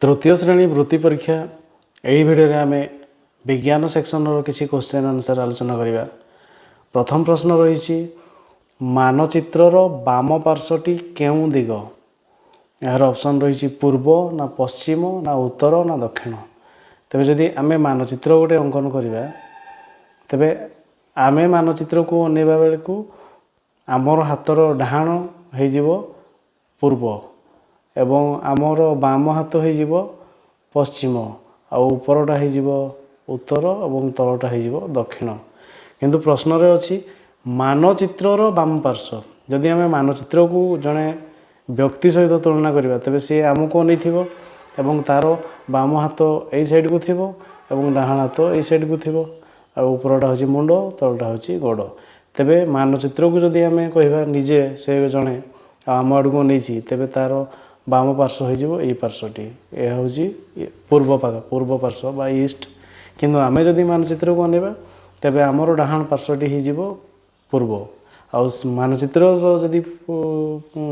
तृतीय श्रेणी वृत्ति परीक्षा यही भिडियो आम विज्ञान सेक्शन किसी क्वेश्चन आंसर आलोचना करवा। प्रथम प्रश्न रही मानचित्रर बाम पार्श्वटी केउं दिग। यार ऑप्शन रही पूर्व ना पश्चिम ना उत्तर ना दक्षिण। तेज जदि आम मानचित्र गोटे अंकन करवा तेबे आमे मानचित्र को अनेवा बेले को आमर हाथर डाहाण हो पूर्व एवं आमर बाम हाथ हो पश्चिम आउ उपरटा हो उत्तर और तलटा हो दक्षिण। किंतु प्रश्न रे अछि मानचित्रर बाम पार्श्व। जदि आम मानचित्र को जड़े व्यक्ति सहित तुलना करवा तेबे सी आमको नहीं एवं तार बाम हाथ यही साइड को थी और डाहाण हाथ यही साइड को थी उपरटा हूँ मुंड तलटा हूँ गोड़। तेबे मानचित्र को जदि आम कह निजे से जड़े आम आड़ को नहीं तेबे तार बाम पार्श्व हो पार्श्वटी यह हूँ पूर्व पार्श्व बा ईस्ट। किंतु आम जदि मानचित्र को अनेवा तेबे आमर डाहाण पार्श्वटी हो पूर्व आउ मानचित्र जदि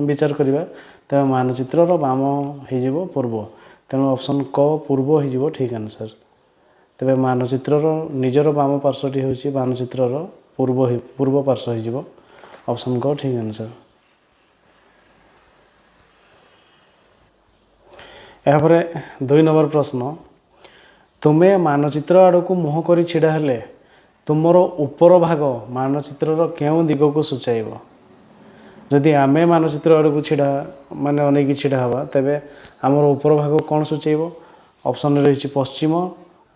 विचार करवा तेज मानचित्रर बाम हो पूर्व। तेणु ऑप्शन क पूर्व हो ठीक आंसर। तेबे मानचित्रर निजर बाम पार्श्वटी हूँ मानचित्रर पूर्व पार्श्व हो ऑप्शन क ठीक आंसर। यापर 2 नंबर प्रश्न तुमे मानचित्र आड़ को मुह कर छिड़ा हेले तुमर उपर भाग मानचित्रर केउं दिग को सूचाइब। जदि आमे मानचित्र आड़ को छिड़ा माने अनेक छिड़ा हवा तेबे आमर उपर भाग कौन सूचाइब। ऑप्शन रही पश्चिम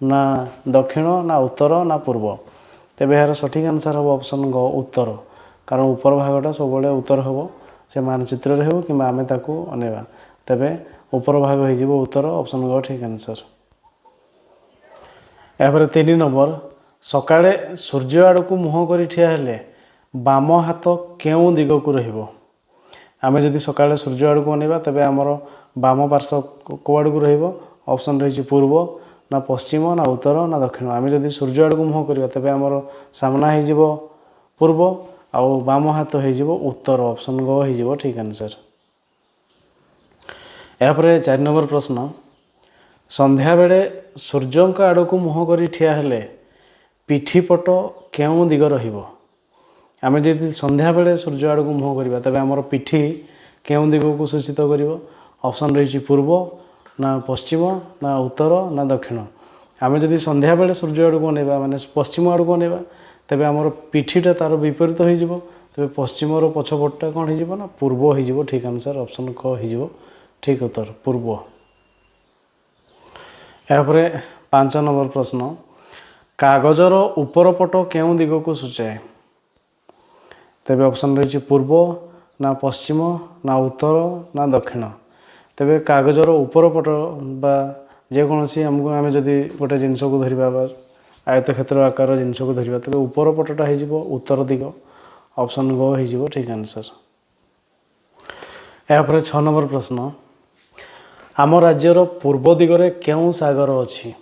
ना दक्षिण ना उत्तर ना पूर्व। तेबे यार सठिक आंसर हम ऑप्शन ग उत्तर। कारण उपर भागटा सब उत्तर हम से मानचित्र हो कि आमे ताकू अनेवा तेबे उपर भाग हो उत्तर ऑप्शन ग ठीक आंसर। यापर 3 नंबर सकाळे सूर्य आड़ को मुह कर ठिया हेले बाम हाथ केउं दिग को रहिबो। आमे जदि सकाळे सूर्य आड़ को अनेवा तेबे आमर बाम पार्श्व को आड़ को रहिबो। ऑप्शन रही पूर्व ना पश्चिम ना उत्तर ना दक्षिण। आमे जदि सूर्य आड़ को मुह करवा तेबे आमर सामना हो पूर्व आउ बाम हाथ हो उत्तर ऑप्शन ग हो ठीक आंसर। यापर 4 नंबर प्रश्न संध्या बेले सूर्यंक आड़ को मुह कर ठिया हेले पिठीपट केउं दिग रहिबो। आमे जदि संध्या बेले सूर्य आड़ को मुह करवा तेबे आमर पिठी केउं दिग को सूचित करिवो। ऑप्शन रही पूर्व ना पश्चिम ना उत्तर ना दक्षिण। आमे जदि संध्या बेले सूर्य आड़ को अनेवा माने पश्चिम आड़ को अनेवा तेबे आमर पिठीटा तार विपरीत हो तेबे पश्चिमर पछपटटा कौन हो ना पूर्व हो ठीक आंसर। ऑप्शन क हो ठीक उत्तर पूर्व। यापर 5 नंबर प्रश्न कागजर उपर पट केउं दिग को सूचाए। तेबे ऑप्शन रही पूर्व ना पश्चिम ना उत्तर ना दक्षिण। तेबे कागजर उपर पट बा जेकोसी आमको आम जदि गोटे जिनस को धरवा आयत क्षेत्र आकार जिनस को धरवा तेबे उपर पटटा हो उत्तर दिग ऑप्शन ग हो ठीक आंसर। यापर 6 नंबर प्रश्न आम राज्यर पूर्व दिगरे केउं सागर अछि।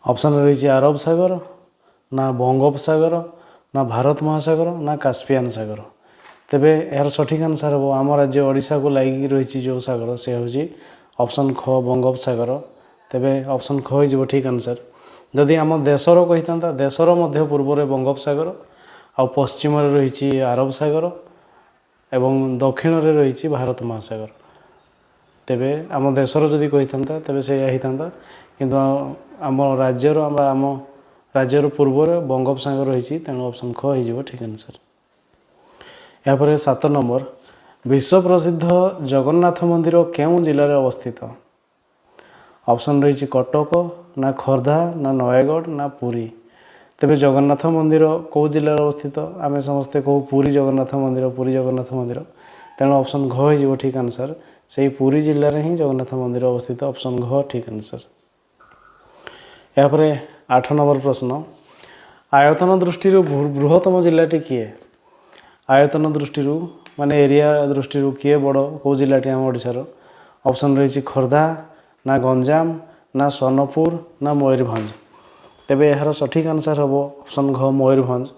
ऑप्शन रही अरब सागर ना बंगोपसागर ना भारत महासागर ना कास्पियन सागर। तेबे यार सठिक आंसर हम आम राज्य ओडिशा को लगी रही जो सागर से हूँ ऑप्शन ख बंगोपसागर। तेबे ऑप्शन ख हो ठीक आंसर। जदि आम देशर कही था देशर मध्य पूर्व में बंगोपसागर आ पश्चिम रही अरब सागर एवं दक्षिण रही भारत महासागर। तेबे आम देशर जदि कही था तेबे से होता किंतु आम राज्यर आम राज्यर पूर्व में बंगोपसागर रही तेणु ऑप्शन ख हो ठीक आंसर। यापर 7 नंबर विश्व प्रसिद्ध जगन्नाथ मंदिर केउं जिले में अवस्थित। ऑप्शन रही कटक ना खोर्धा ना नयगढ़ ना पुरी। तेबे जगन्नाथ मंदिर कौ जिले में अवस्थित आम समस्ते कहू पुरी जगन्नाथ मंदिर तेणु ऑप्शन घ हो ठीक आंसर। से पुरी जिले में ही जगन्नाथ मंदिर अवस्थित ऑप्शन घ ठीक आंसर। यापर 8 नंबर प्रश्न आयतन दृष्टि बृहत्तम जिलाटी किए। आयतन दृष्टि माने एरिया दृष्टि किए बड़ कौ जिलाटी आम ओडिशार। ऑप्शन रही खोर्धा ना गंजाम ना सोनपुर ना मयूरभंज। तेबे यार सठिक आंसर हम ऑप्शन घ मयूरभंज।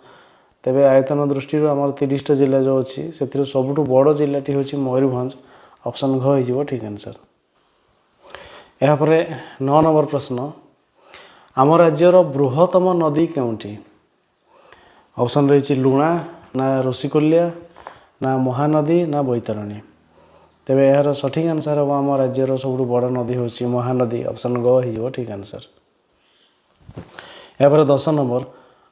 तेबे आयतन दृष्टि आम 30टा जिला जो अच्छी से सबुठ बड़ जिलाटी हूँ मयूरभंज ऑप्शन घ हो ठीक आंसर। यापर 9 नंबर प्रश्न आम राज्यर बृहत्तम नदी केउंटी ऑप्शन रही लुणा ना ऋषिकुल्या ना महानदी ना बैतरणी तेबे यार सठिक आंसर हम आम राज्यर सब बड़ नदी हूँ महानदी ऑप्शन ग हो ठीक आंसर। यापर 10 नंबर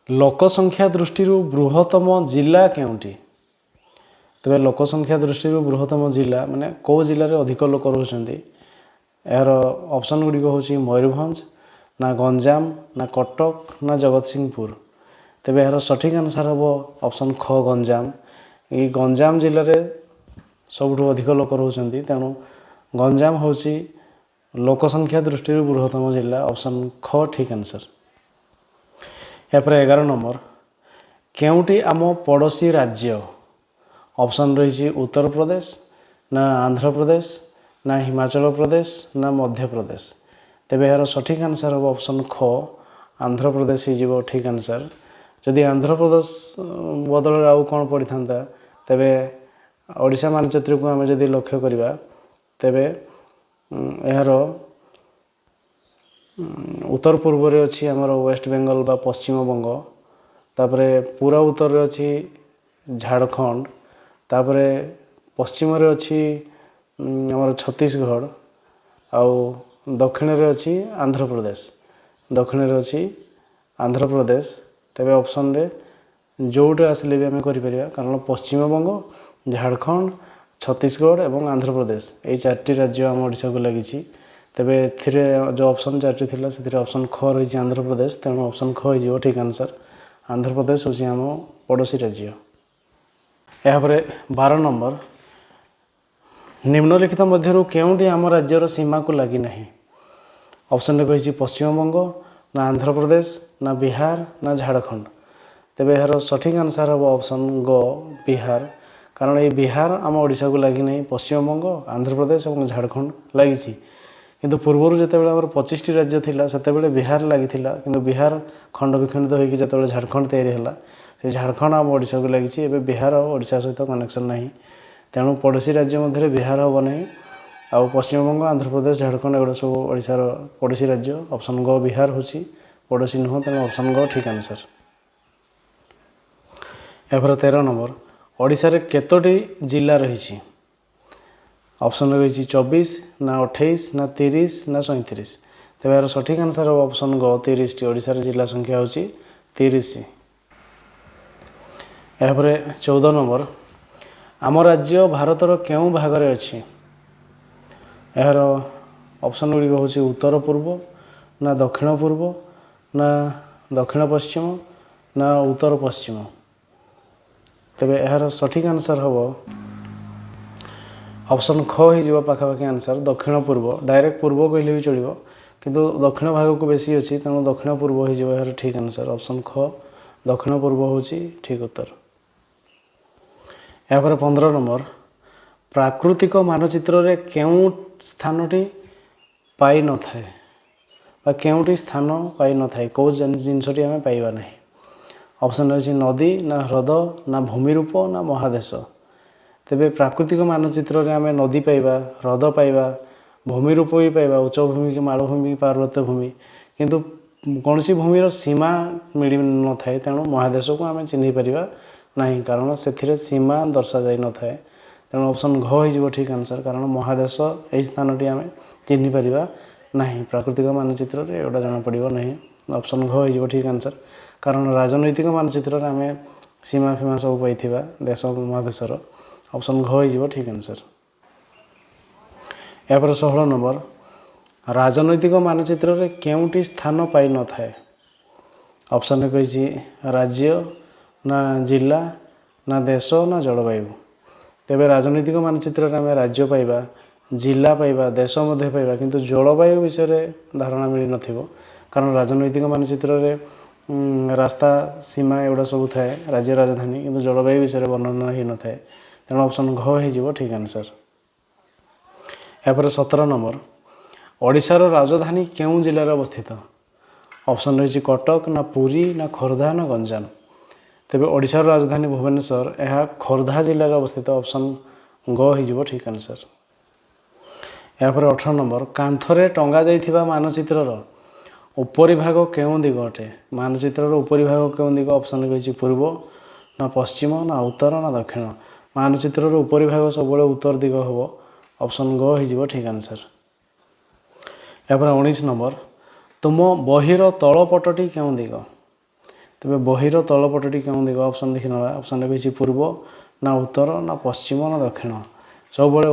लोक संख्या दृष्टि बृहत्तम जिला केउंटी तेबे लोक संख्या दृष्टि बृहत्तम जिला माने कौ जिले में अधिक लोक रोचंती यार ऑप्शन गुड़िक हूँ मयूरभंज ना गंजाम ना कटक ना जगतसिंहपुर तेबे यार सठिक आंसर हम ऑप्शन ख गंजाम ये गंजाम जिले में सबुठ अधिक लोक रोचंती तेणु गंजाम हूँ लोक संख्या दृष्टि बृहत्तम जिला ऑप्शन ख ठीक आंसर। यापर 11 नंबर केउंटी आम पड़ोसी राज्य ऑप्शन रही उत्तर प्रदेश ना आंध्र प्रदेश ना हिमाचल प्रदेश ना मध्य प्रदेश तेबे यार सठिक आंसर हम ऑप्शन ख आंध्र प्रदेश हो ठीक आंसर। जदि आंध्र प्रदेश बदल आउ कौन पड़ी था तेबे ओडिशा मानचित्र को आम जदि लक्ष्य करवा तेबे यार उत्तर पूर्व रे अच्छी आमर वेस्ट बेंगल बा पश्चिम बंग तापरे पूरा उत्तर रे अच्छी झारखंड तापरे पश्चिम रे अच्छी आमर छत्तीसगढ़ आउ दक्षिण रे अच्छी आंध्र प्रदेश दक्षिण रे अच्छी आंध्र प्रदेश तेबे ऑप्शन रे जोटे आसिले भी आम कर कारण पश्चिम बंग झारखंड छत्तीसगढ़ एवं आंध्र प्रदेश ये 4टी राज्य आम ओडिशा को लगी तेबे एथिरे जो ऑप्शन 4टी थिला से ऑप्शन ख रही आंध्र प्रदेश तेणु ऑप्शन ख हो ठीक आंसर आंध्र प्रदेश हूँ आम पड़ोसी राज्य। यापर 12 नंबर निम्नलिखित मध्य केउंटी आम राज्यर सीमा को लगी नहीं ऑप्शन रही पश्चिम बंग ना आंध्र प्रदेश ना बिहार ना झारखंड तेबे यार सठिक आंसर हम ऑप्शन ग बिहार कारण ये बिहार आम ओडिशा को लगी नहीं पश्चिम बंग आंध्र प्रदेश और झारखंड लगी किंतु पूर्वर जिते आम 25टी राज्य थिला सेतेबेले बिहार लगी किंतु बिहार खंड विखंडित होकर जिते झारखंड तैयारी है से झारखंड आम ओडिशा को लगी एवं बिहार ओडिशा सहित कनेक्शन नहीं तेणु पड़ोसी राज्य मध्य बिहार हम नहीं आउ पश्चिम बंग आंध्र प्रदेश झारखंड एगुड़ा सब ओडिशार पड़ोसी राज्य ऑप्शन ग बिहार हूँ पड़ोसी नुह तेणु ऑप्शन ग ठीक आंसर। यापर 13 नंबर ओडिशा रे केतोटी जिला रही ऑप्शन रही 24 ना 28 ना 30 ना 37 तेज यार सठिक आंसर ऑप्शन ग 30 ओडिशा रे जिला संख्या हूँ 30। यापर 14 नंबर आम राज्य भारतर केउं भागरे अच्छी यार ऑप्शन गुड़िक हूँ उत्तर पूर्व ना दक्षिण पूर्व ना दक्षिण पश्चिम ना उत्तर पश्चिम तेबे यार सठिक आंसर हम ऑप्शन ख हो पाखापाखि आंसर दक्षिण पूर्व डायरेक्ट पूर्व कहले भी चलो किंतु दक्षिण भाग को बेसी अच्छी तेणु दक्षिण पूर्व हो यार ठीक आंसर ऑप्शन ख दक्षिण पूर्व हूँ ठीक उत्तर। यापर 15 नंबर प्राकृतिक मानचित्र रे केउं स्थानटी पाई न थाए बा केउंटी स्थान पाई न थाए कौ जिनसटी आम पाइबा नहीं ऑप्शन रही नदी ना ह्रद ना भूमिरूप ना महादेश तेबे प्राकृतिक मानचित्र रे आम नदी पाइबा ह्रद पाइबा भूमिरूप भी पाइबा उच्चभूमि कि मालभूमि कि पार्वत्य भूमि किंतु कौन सी भूमिर सीमा मिल न थाए तेणु महादेश को आम चिन्ह पारिबा नहीं कारण से सीमा दर्शा जाई न थाए तेणु ऑप्शन घ हो ठीक आंसर कारण महादेश यही स्थानटी आम चिन्ह पारिबा नहीं प्राकृतिक मानचित्र रे एटा जना पड़ो नहीं ऑप्शन घ हो ठीक आंसर कारण राजनैतिक मानचित्र आम सीमा फीमा सब पाई देश महादेशर ऑप्शन घ हो ठीक आंसर। यापर 16 नंबर राजनैतिक मानचित्र रे केउंटी स्थान पाई न थाए ऑप्शन कही राज्य ना जिला ना देश ना जलवायु तेबे राजनैतिक मानचित्र आम राज्य पाइबा जिला पाइबा देश मध्य पाइबा किंतु जलवायु विषय धारणा मिल न कारण राजनैतिक मानचित्र रे रास्ता सीमा एगुड़ा सब थाए राज्य राजधानी किंतु जलवायु विषय वर्णना हो न थाए तेणु ऑप्शन घ हो ठीक आंसर। यापर 17 नंबर ओडिशार राजधानी केउं जिले अवस्थित ऑप्शन रही कटक ना पुरी ना खोर्धा ना गंजाम तेबे ओडिशार राजधानी भुवनेश्वर यह खोर्धा जिले अवस्थित ऑप्शन ग हो ठीक आंसर। ଏହାପରେ 18 ନମ୍ବର କାନ୍ଥରେ ଟଙ୍ଗା ଯାଇଥିବା ମାନଚିତ୍ରର ଉପରି ଭାଗ କେଉଁ ଦିଗ ଅଟେ? ମାନଚିତ୍ରର ଉପରି ଭାଗ କେଉଁ ଦିଗ? ଅପସନ୍ କହିଛି ପୂର୍ବ ନା ପଶ୍ଚିମ ନା ଉତ୍ତର ନା ଦକ୍ଷିଣ। ମାନଚିତ୍ରର ଉପରି ଭାଗ ସବୁବେଳେ ଉତ୍ତର ଦିଗ ହେବ। ଅପସନ୍ ଗ ହେଇଯିବ ଠିକ୍ ଆନ୍ସର୍। ଏହାପରେ 19 ନମ୍ବର ତୁମ ବହିର ତଳ ପଟଟି କେଉଁ ଦିଗ? ତେବେ ବହିର ତଳ ପଟଟି କେଉଁ ଦିଗ? ଅପସନ୍ ଦେଖିନେବା। ଅପସନ୍ରେ କହିଛି ପୂର୍ବ ନା ଉତ୍ତର ନା ପଶ୍ଚିମ ନା ଦକ୍ଷିଣ। ସବୁବେଳେ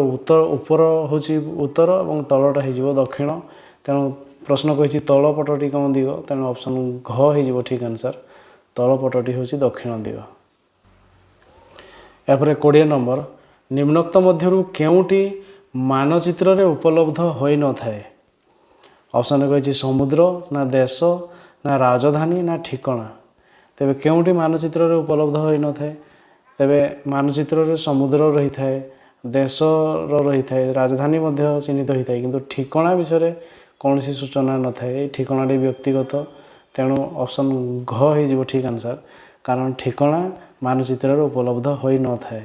ଉପର ହେଉଛି ଉତ୍ତର ଏବଂ ତଳଟା ହେଇଯିବ ଦକ୍ଷିଣ। ତେଣୁ ପ୍ରଶ୍ନ କହିଛି ତଳ ପଟଟି କେଉଁ ଦିଗ? ତେଣୁ ଅପସନ୍ ଘ ହେଇଯିବ ଠିକ୍ ଆନ୍ସର୍। ତଳ ପଟଟି ହେଉଛି ଦକ୍ଷିଣ ଦିଗ। ଏହାପରେ 20 ନମ୍ବର ନିମ୍ନୋକ୍ତ ମଧ୍ୟରୁ କେଉଁଟି ମାନଚିତ୍ରରେ ଉପଲବ୍ଧ ହୋଇନଥାଏ? ଅପସନ୍ରେ କହିଛି ସମୁଦ୍ର ନା ଦେଶ ନା ରାଜଧାନୀ ନା ଠିକଣା। ତେବେ କେଉଁଟି ମାନଚିତ୍ରରେ ଉପଲବ୍ଧ ହୋଇନଥାଏ? ତେବେ ମାନଚିତ୍ରରେ ସମୁଦ୍ର ରହିଥାଏ, ଦେଶର ରହିଥାଏ, ରାଜଧାନୀ ମଧ୍ୟ ଚିହ୍ନିତ ହୋଇଥାଏ, କିନ୍ତୁ ଠିକଣା ବିଷୟରେ କୌଣସି ସୂଚନା ନଥାଏ। ଏଇ ଠିକଣାଟି ବ୍ୟକ୍ତିଗତ। ତେଣୁ ଅପସନ୍ ଘ ହେଇଯିବ ଠିକ୍ ଆନ୍ସର୍। କାରଣ ଠିକଣା ମାନଚିତ୍ରରେ ଉପଲବ୍ଧ ହୋଇନଥାଏ।